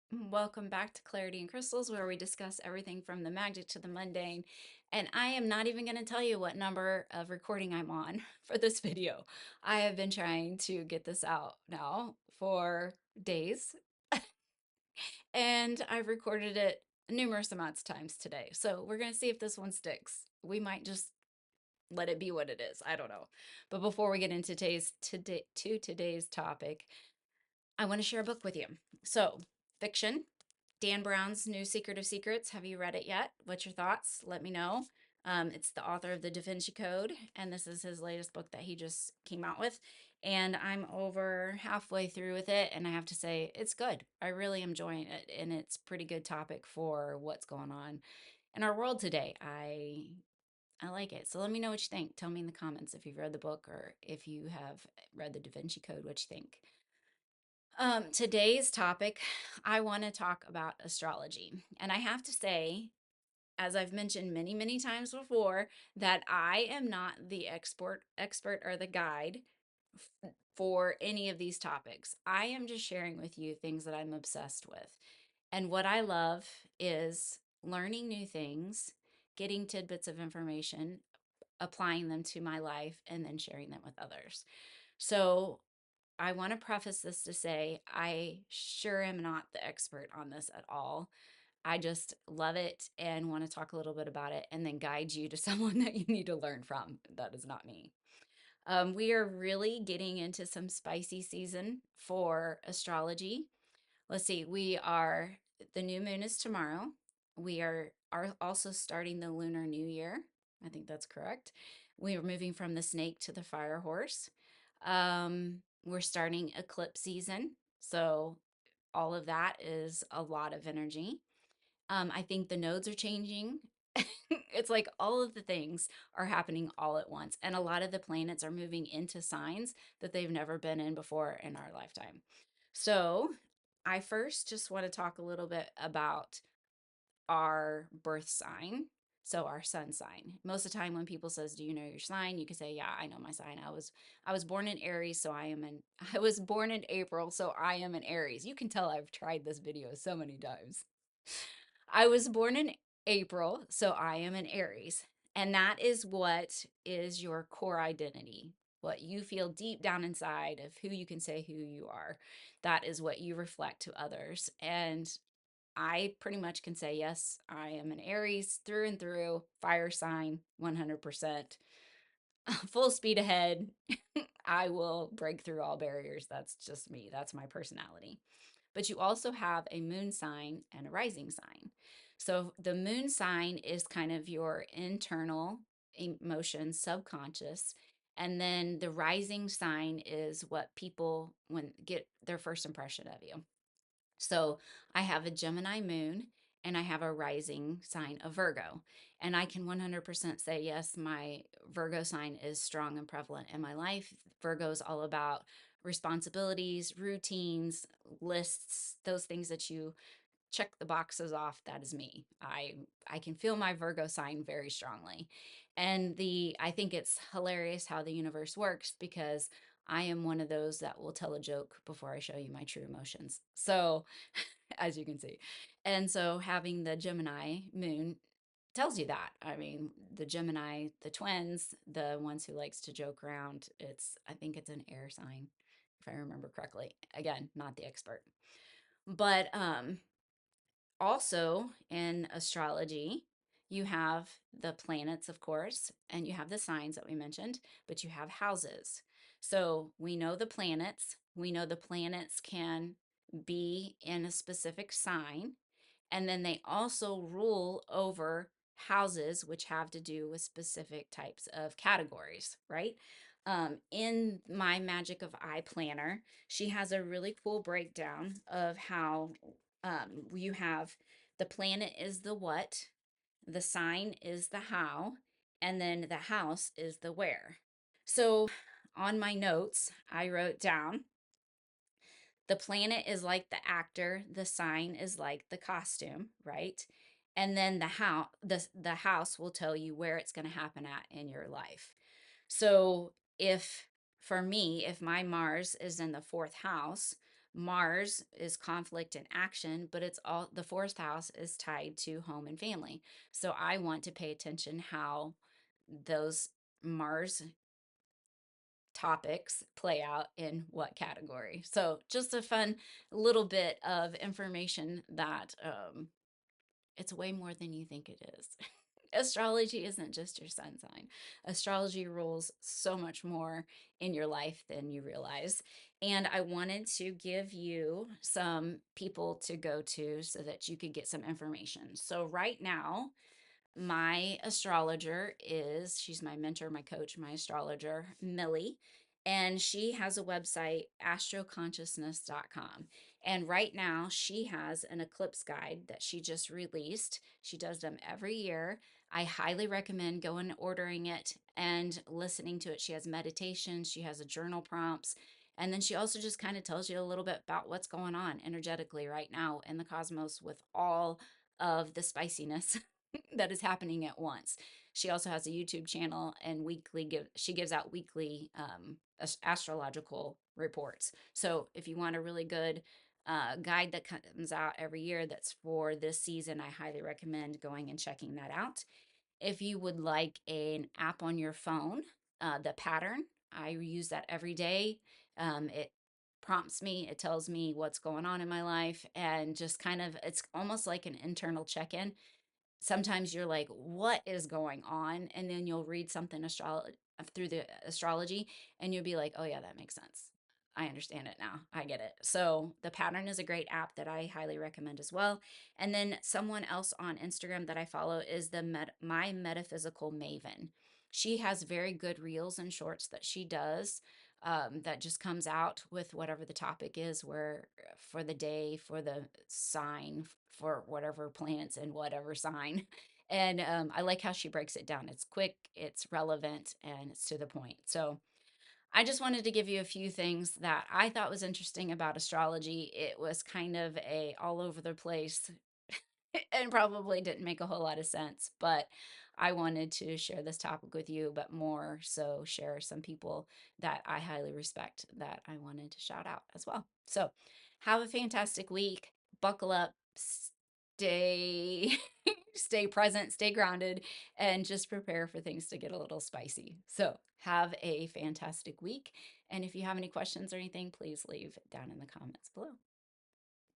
Welcome back to Clarity and Crystals, where we discuss everything from the magic to the mundane. And I am not even going to tell you what number of recording I'm on for this video. I have been trying to get this out now for days, and I've recorded it numerous amounts of times today. So we're going to see if this one sticks. We might just let it be what it is. I don't know. But before we get into today's topic, I want to share a book with you. So, fiction, Dan Brown's new Secret of Secrets. Have you read it yet? What's your thoughts? Let me know. It's the author of the Da Vinci Code, and this is his latest book that he just came out with. And I'm over halfway through with it, and I have to say, it's good. I really am enjoying it, and it's pretty good topic for what's going on in our world today. I like it. So let me know what you think. Tell me in the comments if you've read the book or if you have read the Da Vinci Code, what you think. Today's topic, I want to talk about astrology. And I have to say, as I've mentioned many, many times before, that I am not the expert or the guide for any of these topics. I am just sharing with you things that I'm obsessed with. And what I love is learning new things, getting tidbits of information, applying them to my life, and then sharing them with others. So I want to preface this to say I sure am not the expert on this at all. I just love it and want to talk a little bit about it and then guide you to someone that you need to learn from. That is not me. We are really getting into some spicy season for astrology. Let's see, the new moon is tomorrow. We are also starting the Lunar New Year. I think that's correct. We are moving from the snake to the fire horse. We're starting eclipse season. So all of that is a lot of energy. I think the nodes are changing. It's like all of the things are happening all at once. And a lot of the planets are moving into signs that they've never been in before in our lifetime. So I first just want to talk a little bit about our birth sign. So our sun sign. Most of the time when people says, "Do you know your sign?" you can say, "Yeah, I know my sign. I was born in Aries, so I am an I was born in April, so I am an Aries." You can tell I've tried this video so many times. I was born in April, so I am an Aries. And that is what is your core identity. What you feel deep down inside of who you can say who you are. That is what you reflect to others. And I pretty much can say, yes, I am an Aries through and through, fire sign, 100%, full speed ahead. I will break through all barriers. That's just me. That's my personality. But you also have a moon sign and a rising sign. So the moon sign is kind of your internal emotion, subconscious. And then the rising sign is what people when get their first impression of you. So I have a Gemini moon and I have a rising sign of Virgo. And I can 100% say, yes, my Virgo sign is strong and prevalent in my life. Virgo is all about responsibilities, routines, lists, those things that you check the boxes off. That is me. I can feel my Virgo sign very strongly. And the I think it's hilarious how the universe works because I am one of those that will tell a joke before I show you my true emotions. So, as you can see. And so having the Gemini moon tells you that. I mean, the Gemini, the twins, the ones who likes to joke around, I think it's an air sign if I remember correctly. Again, not the expert. But also in astrology, you have the planets, of course, and you have the signs that we mentioned, but you have houses. So we know the planets. We know the planets can be in a specific sign. And then they also rule over houses, which have to do with specific types of categories, right? In my Magic of Eye planner, she has a really cool breakdown of how you have the planet is the what, the sign is the how, and then the house is the where. So on my notes, I wrote down the planet is like the actor, the sign is like the costume, right? And then the house will tell you where it's going to happen at in your life. So if for me, if my Mars is in the fourth house, Mars is conflict and action, but it's all the fourth house is tied to home and family. So I want to pay attention how those Mars topics play out in what category. So just a fun little bit of information that it's way more than you think it is. Astrology isn't just your sun sign. Astrology rules so much more in your life than you realize. And I wanted to give you some people to go to so that you could get some information. So, right now, my astrologer is she's my mentor, my coach, my astrologer, Millie, and she has a website, astroconsciousness.com. And right now she has an eclipse guide that she just released. She does them every year. I highly recommend going ordering it and listening to it. She has meditation, she has a journal prompts, and then she also just kind of tells you a little bit about what's going on energetically right now in the cosmos with all of the spiciness that is happening at once. She also has a YouTube channel and she gives out weekly astrological reports. So if you want a really good guide that comes out every year that's for this season, I highly recommend going and checking that out. If you would like an app on your phone, the pattern, I use that every day. It prompts me, it tells me what's going on in my life, and just kind of, it's almost like an internal check in. Sometimes you're like, what is going on? And then you'll read something through the astrology and you'll be like, oh yeah, that makes sense. I understand it now. I get it. So the pattern is a great app that I highly recommend as well. And then someone else on Instagram that I follow is my metaphysical maven. She has very good reels and shorts that she does, that just comes out with whatever the topic is, where for the day, for the sign, for whatever planets and whatever sign. And I like how she breaks it down. It's quick, it's relevant, and it's to the point. So I just wanted to give you a few things that I thought was interesting about astrology. It was kind of a all over the place and probably didn't make a whole lot of sense, but I wanted to share this topic with you, but more so share some people that I highly respect that I wanted to shout out as well. So have a fantastic week. Buckle up, stay stay present, stay grounded, and just prepare for things to get a little spicy. So have a fantastic week. And if you have any questions or anything, please leave it down in the comments below.